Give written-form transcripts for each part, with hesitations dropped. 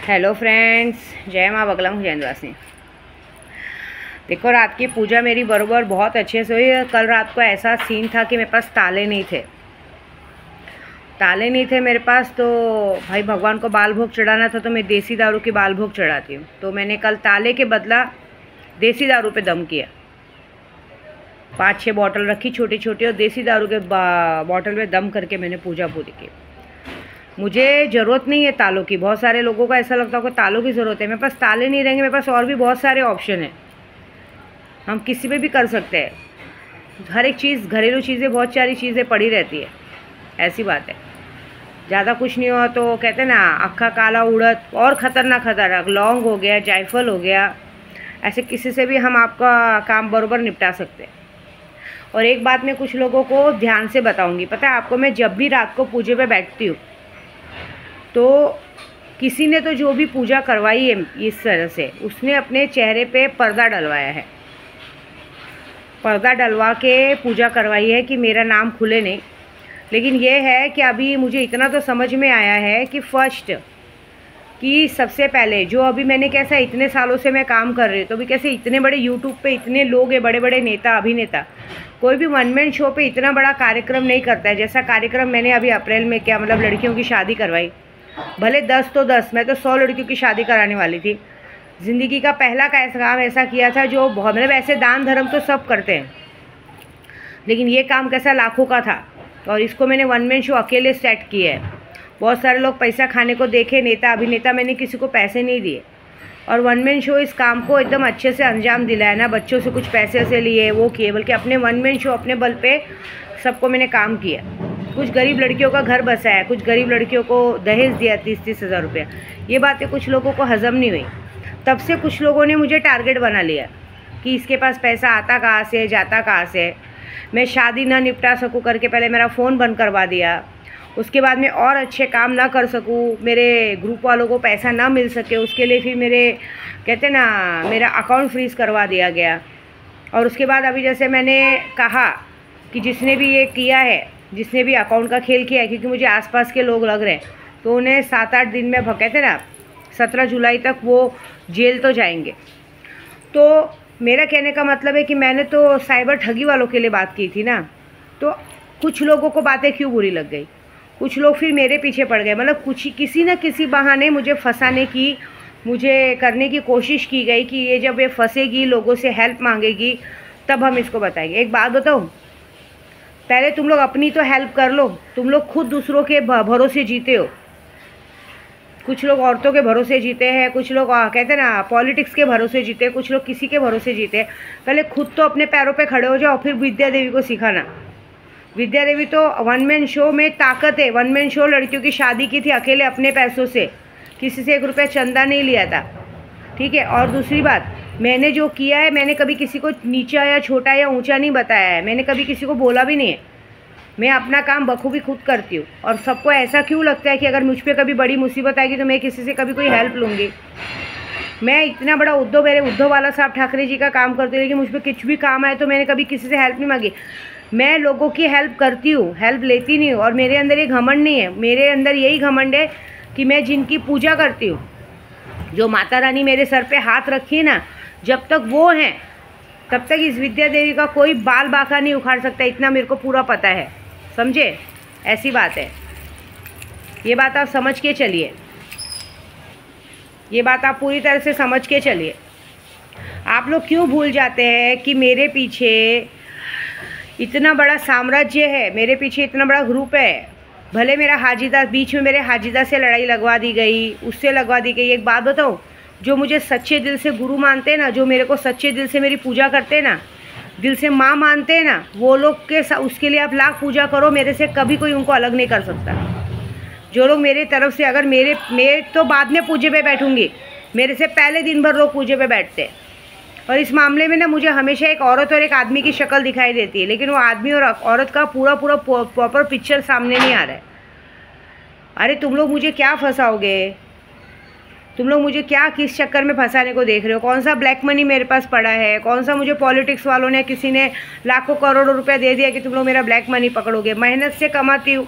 Hello friends, जय माँ बगला जयंतवासिनी। देखो, रात की पूजा मेरी बरोबर बहुत अच्छे से हुई। कल रात को ऐसा सीन था कि मेरे पास ताले नहीं थे मेरे पास। तो भाई भगवान को बाल भोग चढ़ाना था, तो मैं देसी दारू की बाल भोग चढ़ाती हूँ। तो मैंने कल ताले के बदला देसी दारू पे दम किया। 5-6 बॉटल रखी छोटी छोटी, और देसी दारू के बॉटल में दम करके मैंने पूजा पूरी की। मुझे ज़रूरत नहीं है तालों की। बहुत सारे लोगों को ऐसा लगता है कि तालों की ज़रूरत है। मेरे पास ताले नहीं रहेंगे, मेरे पास और भी बहुत सारे ऑप्शन हैं। हम किसी पे भी कर सकते हैं। हर एक चीज़, घरेलू चीज़ें, बहुत सारी चीज़ें पड़ी रहती है। ऐसी बात है। ज़्यादा कुछ नहीं हुआ तो कहते हैं ना, अक्खा काला उड़द और खतरनाक लौंग हो गया, जायफल हो गया, ऐसे किसी से भी हम आपका काम बरोबर निपटा सकते हैं। और एक बात मैं कुछ लोगों को ध्यान से बताऊँगी। पता है आपको, मैं जब भी रात को पूजे पे बैठती हूँ तो किसी ने तो जो भी पूजा करवाई है इस तरह से, उसने अपने चेहरे पे पर्दा डलवाया है। पर्दा डलवा के पूजा करवाई है कि मेरा नाम खुले नहीं। लेकिन ये है कि अभी मुझे इतना तो समझ में आया है कि फर्स्ट कि सबसे पहले जो अभी मैंने कैसा इतने सालों से मैं काम कर रही हूँ, तो भी कैसे इतने बड़े यूट्यूब पे इतने लोग हैं, बड़े बड़े नेता अभिनेता, कोई भी वन मैन शो पे इतना बड़ा कार्यक्रम नहीं करता है जैसा कार्यक्रम मैंने अभी अप्रैल में किया। मतलब लड़कियों की शादी करवाई। भले 10 तो 10, मैं तो 100 लड़कियों की शादी कराने वाली थी। ज़िंदगी का पहला काम ऐसा किया था जो बहुत, मतलब ऐसे दान धर्म तो सब करते हैं, लेकिन ये काम कैसा लाखों का था। और इसको मैंने वन मैन शो अकेले सेट किया है। बहुत सारे लोग पैसा खाने को देखे, नेता अभिनेता, मैंने किसी को पैसे नहीं दिए। और वन मैन शो इस काम को एकदम अच्छे से अंजाम दिलाया ना। बच्चों से कुछ पैसे से लिए, वो किए, बल्कि अपने वन मैन शो अपने बल पे सबको मैंने काम किया। कुछ गरीब लड़कियों का घर बसाया, कुछ गरीब लड़कियों को दहेज दिया 30-30 हज़ार रुपया। ये बातें कुछ लोगों को हज़म नहीं हुई। तब से कुछ लोगों ने मुझे टारगेट बना लिया कि इसके पास पैसा आता कहाँ से, जाता कहाँ से। मैं शादी ना निपटा सकूँ करके पहले मेरा फ़ोन बंद करवा दिया। उसके बाद में और अच्छे काम ना कर सकूँ, मेरे ग्रुप वालों को पैसा ना मिल सके, उसके लिए फिर मेरे कहते ना मेरा अकाउंट फ्रीज़ करवा दिया गया। और उसके बाद अभी जैसे मैंने कहा कि जिसने भी ये किया है, जिसने भी अकाउंट का खेल किया है, क्योंकि मुझे आसपास के लोग लग रहे हैं, तो उन्हें 7-8 दिन में कहते ना 17 जुलाई तक वो जेल तो जाएंगे। तो मेरा कहने का मतलब है कि मैंने तो साइबर ठगी वालों के लिए बात की थी ना। तो कुछ लोगों को बातें क्यों बुरी लग गई, कुछ लोग फिर मेरे पीछे पड़ गए। मतलब कुछ किसी न किसी बहाने मुझे फंसाने की, मुझे करने की कोशिश की गई कि ये जब ये फंसेगी, लोगों से हेल्प मांगेगी, तब हम इसको बताएंगे। एक बात बताऊँ, पहले तुम लोग अपनी तो हेल्प कर लो। तुम लोग खुद दूसरों के भरोसे जीते हो। कुछ लोग औरतों के भरोसे जीते हैं, कुछ लोग कहते हैं ना पॉलिटिक्स के भरोसे जीते हैं, कुछ लोग किसी के भरोसे जीते हैं। पहले खुद तो अपने पैरों पे खड़े हो जाओ, फिर विद्या देवी को सिखाना। विद्या देवी तो वन मैन शो में ताकत है। वन मैन शो लड़कियों की शादी की थी अकेले अपने पैसों से, किसी से 1 रुपया चंदा नहीं लिया था, ठीक है। और दूसरी बात, मैंने जो किया है, मैंने कभी किसी को नीचा या छोटा या ऊंचा नहीं बताया है। मैंने कभी किसी को बोला भी नहीं है। मैं अपना काम बखूबी खुद करती हूँ। और सबको ऐसा क्यों लगता है कि अगर मुझ पर कभी बड़ी मुसीबत आएगी तो मैं किसी से कभी कोई हेल्प लूँगी। मैं इतना बड़ा उद्धव, मेरे उद्धव बाला साहब ठाकरे जी का काम करती हूँ, लेकिन मुझ पर कुछ भी काम आए तो मैंने कभी किसी से हेल्प नहीं मांगी। मैं लोगों की हेल्प करती हूँ, हेल्प लेती नहीं हूँ। और मेरे अंदर ये घमंड नहीं है। मेरे अंदर यही घमंड है कि मैं जिनकी पूजा करती हूँ, जो माता रानी मेरे सर पे हाथ रखी है ना, जब तक वो हैं तब तक इस विद्या देवी का कोई बाल बांका नहीं उखाड़ सकता। इतना मेरे को पूरा पता है, समझे। ऐसी बात है। ये बात आप समझ के चलिए, ये बात आप पूरी तरह से समझ के चलिए। आप लोग क्यों भूल जाते हैं कि मेरे पीछे इतना बड़ा साम्राज्य है, मेरे पीछे इतना बड़ा ग्रुप है। भले मेरा हाजीदा, बीच में मेरे हाजीदा से लड़ाई लगवा दी गई, उससे लगवा दी गई। एक बात बताऊँ, जो मुझे सच्चे दिल से गुरु मानते हैं ना, जो मेरे को सच्चे दिल से मेरी पूजा करते हैं ना, दिल से माँ मानते हैं ना, वो लोग के उसके लिए आप लाख पूजा करो, मेरे से कभी कोई उनको अलग नहीं कर सकता। जो लोग मेरे तरफ से, अगर मैं तो बाद में पूजे पे बैठूंगी, मेरे से पहले दिन भर लोग पूजे पे बैठते हैं। और इस मामले में ना मुझे हमेशा एक औरत और एक आदमी की शक्ल दिखाई देती है, लेकिन वो आदमी और औरत का पूरा प्रॉपर पिक्चर सामने नहीं आ रहा है। अरे तुम लोग मुझे क्या फंसाओगे, तुम लोग मुझे क्या किस चक्कर में फंसाने को देख रहे हो। कौन सा ब्लैक मनी मेरे पास पड़ा है, कौन सा मुझे पॉलिटिक्स वालों ने, किसी ने लाखों करोड़ों रुपया दे दिया कि तुम लोग मेरा ब्लैक मनी पकड़ोगे। मेहनत से कमाती हूँ,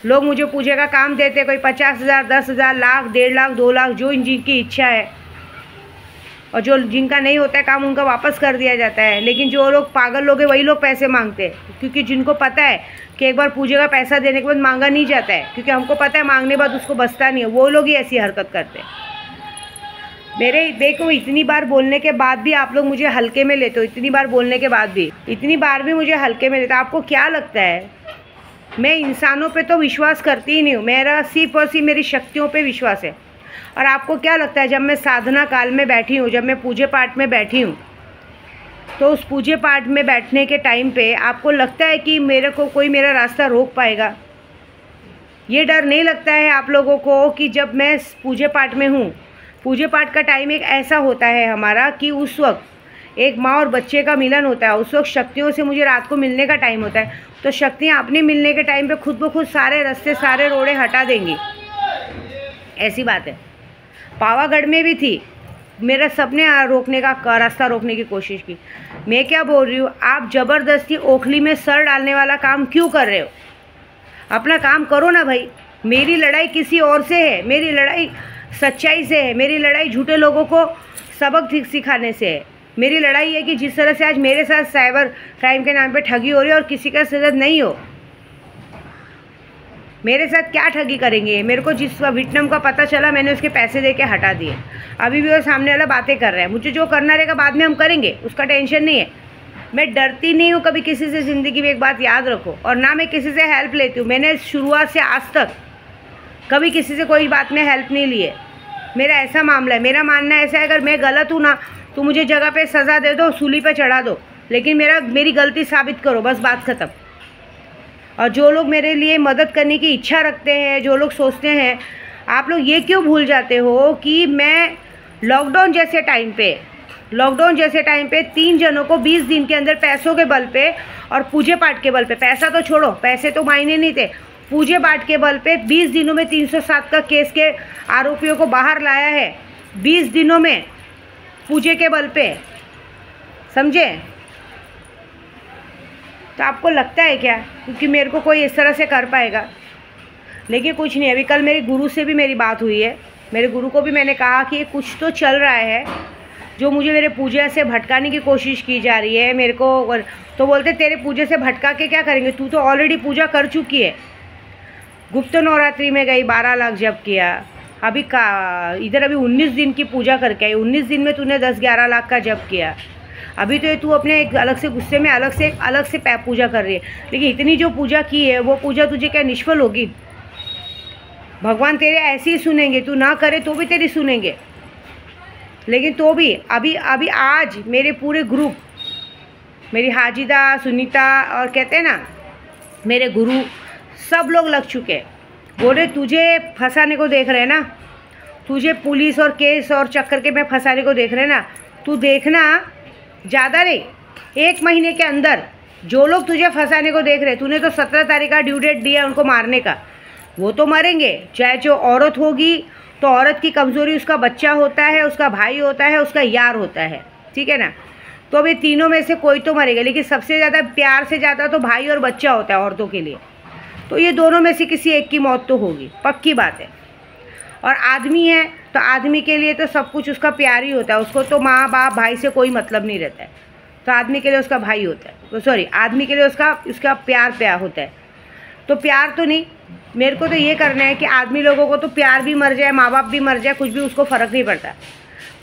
लोग मुझे पूजे का काम देते, कोई 50,000, 10,000, लाख, 1.5 लाख, 2 लाख, जो जिनकी इच्छा है, और जो जिनका नहीं होता है काम उनका वापस कर दिया जाता है। लेकिन जो लोग पागल लोग हैं वही लोग पैसे मांगते हैं, क्योंकि जिनको पता है कि एक बार पूजे का पैसा देने के बाद मांगा नहीं जाता है, क्योंकि हमको पता है मांगने बाद उसको बचता नहीं है, वो लोग ही ऐसी हरकत करते हैं। मेरे देखो इतनी बार बोलने के बाद भी आप लोग मुझे हल्के में लेते हो, इतनी बार बोलने के बाद भी, इतनी बार भी मुझे हल्के में लेते हो। आपको क्या लगता है मैं इंसानों पे तो विश्वास करती ही नहीं हूँ, मेरा सिर्फ और सिर्फ मेरी शक्तियों पे विश्वास है। और आपको क्या लगता है जब मैं साधना काल में बैठी हूँ, जब मैं पूजे पाठ में बैठी हूँ, तो उस पूजे पाठ में बैठने के टाइम पे आपको लगता है कि मेरे को कोई मेरा रास्ता रोक पाएगा? ये डर नहीं लगता है आप लोगों को कि जब मैं पूजे पाठ में हूँ, पूजे पाठ का टाइम एक ऐसा होता है हमारा कि उस वक्त एक माँ और बच्चे का मिलन होता है, उस वक्त शक्तियों से मुझे रात को मिलने का टाइम होता है। तो शक्तियाँ अपने मिलने के टाइम पे खुद ब खुद सारे रास्ते, सारे रोड़े हटा देंगी, ऐसी बात है। पावागढ़ में भी थी, मेरा सबने रोकने का रास्ता रोकने की कोशिश की। मैं क्या बोल रही हूँ, आप ज़बरदस्ती ओखली में सर डालने वाला काम क्यों कर रहे हो? अपना काम करो ना भाई। मेरी लड़ाई किसी और से है, मेरी लड़ाई सच्चाई से है, मेरी लड़ाई झूठे लोगों को सबक सिखाने से है। मेरी लड़ाई है कि जिस तरह से आज मेरे साथ साइबर क्राइम के नाम पे ठगी हो रही है और किसी का सजद नहीं हो, मेरे साथ क्या ठगी करेंगे? मेरे को जिस विटनम का पता चला मैंने उसके पैसे दे के हटा दिए। अभी भी वो सामने वाला बातें कर रहा है, मुझे जो करना रहेगा बाद में हम करेंगे, उसका टेंशन नहीं है। मैं डरती नहीं हूँ कभी किसी से ज़िंदगी में, एक बात याद रखो। और ना मैं किसी से हेल्प लेती हूँ, मैंने शुरुआत से आज तक कभी किसी से कोई बात में हेल्प नहीं ली है। मेरा ऐसा मामला है, मेरा मानना ऐसा है, अगर मैं गलत हूँ ना तो मुझे जगह पे सज़ा दे दो, सूली पे चढ़ा दो, लेकिन मेरी गलती साबित करो, बस बात ख़त्म। और जो लोग मेरे लिए मदद करने की इच्छा रखते हैं, जो लोग सोचते हैं, आप लोग ये क्यों भूल जाते हो कि मैं लॉकडाउन जैसे टाइम पे 3 जनों को 20 दिन के अंदर पैसों के बल पे और पूजे पाठ के बल पे, पैसा तो छोड़ो, पैसे तो मायने नहीं थे, पूजे पाठ के बल पे 20 दिनों में 307 का केस के आरोपियों को बाहर लाया है। 20 दिनों में पूजे के बल पे, समझे? तो आपको लगता है क्या क्योंकि मेरे को कोई इस तरह से कर पाएगा? लेकिन कुछ नहीं। अभी कल मेरे गुरु से भी मेरी बात हुई है, मेरे गुरु को भी मैंने कहा कि कुछ तो चल रहा है जो मुझे मेरे पूजा से भटकाने की कोशिश की जा रही है मेरे को। तो बोलते तेरे पूजे से भटका के क्या करेंगे, तू तो ऑलरेडी पूजा कर चुकी है। गुप्त नवरात्रि में गई, 12 लाख जप किया, अभी इधर अभी 19 दिन की पूजा करके आई, 19 दिन में तूने 10-11 लाख का जप किया। अभी तो ये तू अपने एक अलग से गुस्से में अलग से पूजा कर रही है, लेकिन इतनी जो पूजा की है वो पूजा तुझे क्या निष्फल होगी? भगवान तेरे ऐसे ही सुनेंगे, तू ना करे तो भी तेरी सुनेंगे। लेकिन तो भी अभी आज मेरे पूरे ग्रुप, मेरी हाजिदा, सुनीता और कहते हैं ना मेरे गुरु, सब लोग लग चुके हैं। बोले तुझे फंसाने को देख रहे हैं ना, तुझे पुलिस और केस और चक्कर के में फंसाने को देख रहे हैं ना, तू देखना ज़्यादा नहीं, 1 महीने के अंदर जो लोग तुझे फंसाने को देख रहे हैं, तूने तो 17 तारीख का ड्यू डेट दिया उनको मारने का, वो तो मरेंगे। चाहे जो औरत होगी तो औरत की कमज़ोरी उसका बच्चा होता है, उसका भाई होता है, उसका यार होता है, ठीक है ना? तो अभी तीनों में से कोई तो मरेगा, लेकिन सबसे ज़्यादा प्यार से ज़्यादा तो भाई और बच्चा होता है औरतों के लिए। तो ये दोनों में से किसी एक की मौत तो होगी, पक्की बात है। और आदमी है तो आदमी के लिए तो सब कुछ उसका प्यार ही होता है, उसको तो माँ बाप भाई से कोई मतलब नहीं रहता है, तो आदमी के लिए उसका भाई होता है, तो सॉरी आदमी के लिए उसका प्यार होता है। तो प्यार तो नहीं, मेरे को तो ये करना है कि आदमी लोगों को तो प्यार भी मर जाए, माँ बाप भी मर जाए, कुछ भी उसको फ़र्क नहीं पड़ता।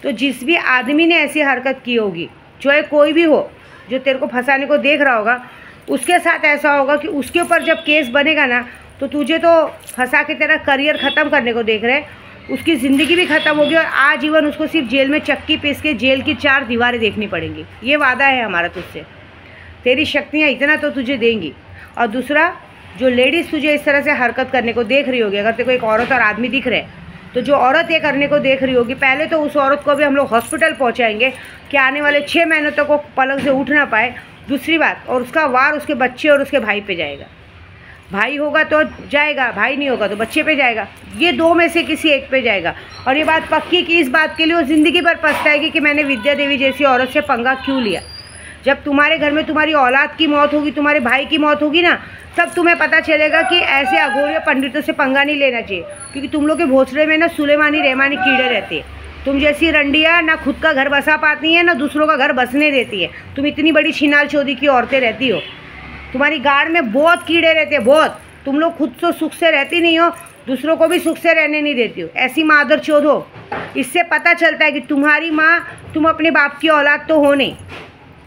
तो जिस भी आदमी ने ऐसी हरकत की होगी, चाहे कोई भी हो, जो तेरे को फंसाने को देख रहा होगा, उसके साथ ऐसा होगा कि उसके ऊपर जब केस बनेगा ना, तो तुझे तो फंसा के तेरा करियर ख़त्म करने को देख रहे, उसकी ज़िंदगी भी ख़त्म होगी और आजीवन उसको सिर्फ जेल में चक्की पीस के जेल की 4 दीवारें देखनी पड़ेंगी। ये वादा है हमारा तुझसे, तेरी शक्तियाँ इतना तो तुझे देंगी। और दूसरा, जो लेडीज़ तुझे इस तरह से हरकत करने को देख रही होगी, अगर तेरे को एक औरत और आदमी दिख रहे हैं, तो जो औरत ये करने को देख रही होगी, पहले तो उस औरत को भी हम लोग हॉस्पिटल पहुँचाएँगे कि आने वाले 6 महीनों तक वो पलंग से उठ ना पाए। दूसरी बात, और उसका वार उसके बच्चे और उसके भाई पे जाएगा। भाई होगा तो जाएगा, भाई नहीं होगा तो बच्चे पे जाएगा, ये 2 में से किसी एक पे जाएगा। और ये बात पक्की कि इस बात के लिए वो ज़िंदगी भर पछताएगी कि मैंने विद्या देवी जैसी औरत से पंगा क्यों लिया। जब तुम्हारे घर में तुम्हारी औलाद की मौत होगी, तुम्हारे भाई की मौत होगी ना, तब तुम्हें पता चलेगा कि ऐसे अघोरी पंडितों से पंगा नहीं लेना चाहिए, क्योंकि तुम लोग के भोसड़े में ना सुलेमानी रहमानी कीड़े रहते हैं। तुम जैसी रंडिया ना खुद का घर बसा पाती है, ना दूसरों का घर बसने देती है। तुम इतनी बड़ी छिनाल चौधी की औरतें रहती हो, तुम्हारी गाड़ में बहुत कीड़े रहते हैं, बहुत। तुम लोग खुद तो सुख से रहती नहीं हो, दूसरों को भी सुख से रहने नहीं देती हो। ऐसी मादर चौध हो। इससे पता चलता है कि तुम्हारी माँ, तुम अपने बाप की औलाद तो हो नहीं।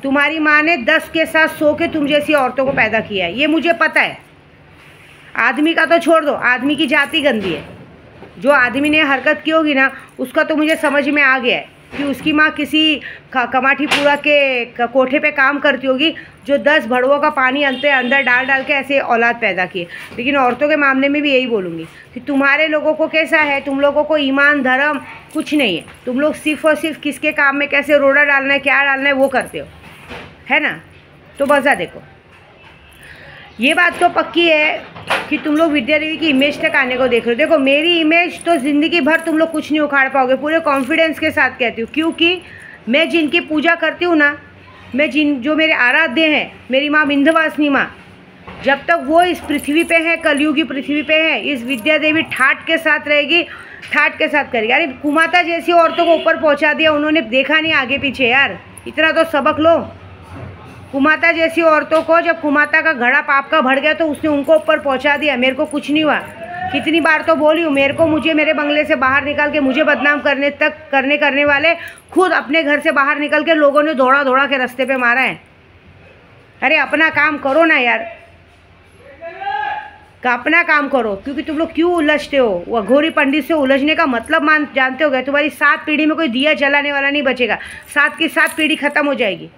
तुम्हारी माँ ने 10 के साथ 100 के तुम जैसी औरतों को पैदा किया है, ये मुझे पता है। आदमी का तो छोड़ दो, आदमी की जाति गंदी है। जो आदमी ने हरकत की होगी ना, उसका तो मुझे समझ में आ गया है कि उसकी माँ किसी कमाठीपुरा के कोठे पे काम करती होगी, जो 10 भड़ुओं का पानी अंदर डाल डाल के ऐसे औलाद पैदा किए। लेकिन औरतों के मामले में भी यही बोलूँगी कि तुम्हारे लोगों को कैसा है, तुम लोगों को ईमान धर्म कुछ नहीं है। तुम लोग सिर्फ और सिर्फ किसके काम में कैसे रोड़ा डालना है, क्या डालना है, वो करते हो, है ना। तो बसा देखो, ये बात तो पक्की है कि तुम लोग विद्या देवी की इमेज तक आने को देख रहे हो। देखो, मेरी इमेज तो ज़िंदगी भर तुम लोग कुछ नहीं उखाड़ पाओगे, पूरे कॉन्फिडेंस के साथ कहती हूँ, क्योंकि मैं जिनकी पूजा करती हूँ ना, मैं जो मेरे आराध्य हैं, मेरी माँ विंध्यवासिनी माँ, जब तक वो इस पृथ्वी पे है, कलयुगी पृथ्वी पे है, इस विद्या देवी ठाट के साथ रहेगी, ठाट के साथ करेगी। अरे कुमाता जैसी औरतों को ऊपर पहुँचा दिया उन्होंने, देखा नहीं आगे पीछे। यार इतना तो सबक लो। कुमाता जैसी औरतों को, जब कुमाता का घड़ा पाप का भर गया तो उसने उनको ऊपर पहुंचा दिया। मेरे को कुछ नहीं हुआ। कितनी बार तो बोली हूँ, मुझे मेरे बंगले से बाहर निकाल के मुझे बदनाम करने वाले खुद अपने घर से बाहर निकल के लोगों ने दौड़ा दौड़ा के रास्ते पे मारा है। अरे अपना काम करो ना यार, अपना काम करो। क्योंकि तुम लोग क्यों उलझते हो? वो अघोरी पंडित से उलझने का मतलब जानते हो गए? तुम्हारी 7 पीढ़ी में कोई दिया जलाने वाला नहीं बचेगा। 7 की 7 पीढ़ी खत्म हो जाएगी।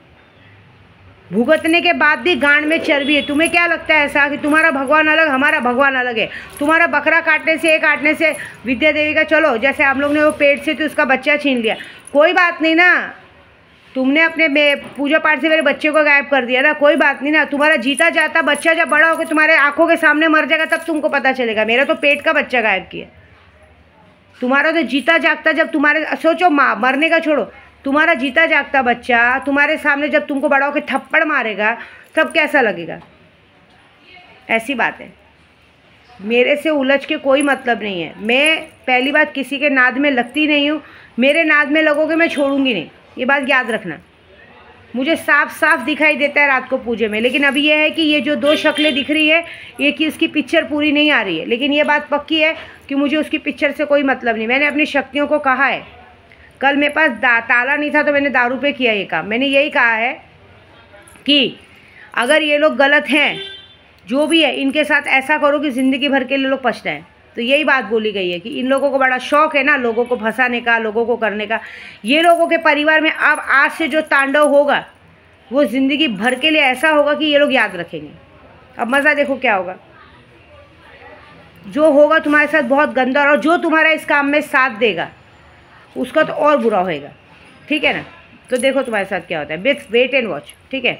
भुगतने के बाद भी गांड में चर्बी है। तुम्हें क्या लगता है ऐसा कि तुम्हारा भगवान अलग, हमारा भगवान अलग है? तुम्हारा बकरा काटने से विद्या देवी का, चलो जैसे हम लोग ने वो पेट से तो उसका बच्चा छीन लिया, कोई बात नहीं ना। तुमने अपने पूजा पाठ से मेरे बच्चे को गायब कर दिया ना, कोई बात नहीं ना। तुम्हारा जीता जाता बच्चा जब बड़ा होकर तुम्हारे आंखों के सामने मर जाएगा तब तुमको पता चलेगा। मेरा तो पेट का बच्चा गायब किया। तुम्हारा तो जीता जागता, जब तुम्हारे, सोचो मरने का छोड़ो, तुम्हारा जीता जागता बच्चा तुम्हारे सामने जब तुमको बड़ा होकर थप्पड़ मारेगा तब कैसा लगेगा? ऐसी बात है। मेरे से उलझ के कोई मतलब नहीं है। मैं पहली बात किसी के नाद में लगती नहीं हूँ। मेरे नाद में लगोगे मैं छोड़ूंगी नहीं, ये बात याद रखना। मुझे साफ साफ दिखाई देता है रात को पूजे में। लेकिन अभी यह है कि ये जो 2 शक्लें दिख रही है, ये कि उसकी पिक्चर पूरी नहीं आ रही है। लेकिन ये बात पक्की है कि मुझे उसकी पिक्चर से कोई मतलब नहीं। मैंने अपनी शक्तियों को कहा है। कल मेरे पास ताला नहीं था तो मैंने दारू पे किया ये काम। मैंने यही कहा है कि अगर ये लोग गलत हैं, जो भी है, इनके साथ ऐसा करो कि ज़िंदगी भर के लिए लोग पछताएं। तो यही बात बोली गई है कि इन लोगों को बड़ा शौक है ना लोगों को फंसाने का, लोगों को करने का। ये लोगों के परिवार में अब आज से जो तांडव होगा वो ज़िंदगी भर के लिए ऐसा होगा कि ये लोग याद रखेंगे। अब मज़ा देखो क्या होगा। जो होगा तुम्हारे साथ बहुत गंदा, और जो तुम्हारा इस काम में साथ देगा उसका तो और बुरा होएगा। ठीक है ना? तो देखो तुम्हारे साथ क्या होता है। Wait and watch. ठीक है।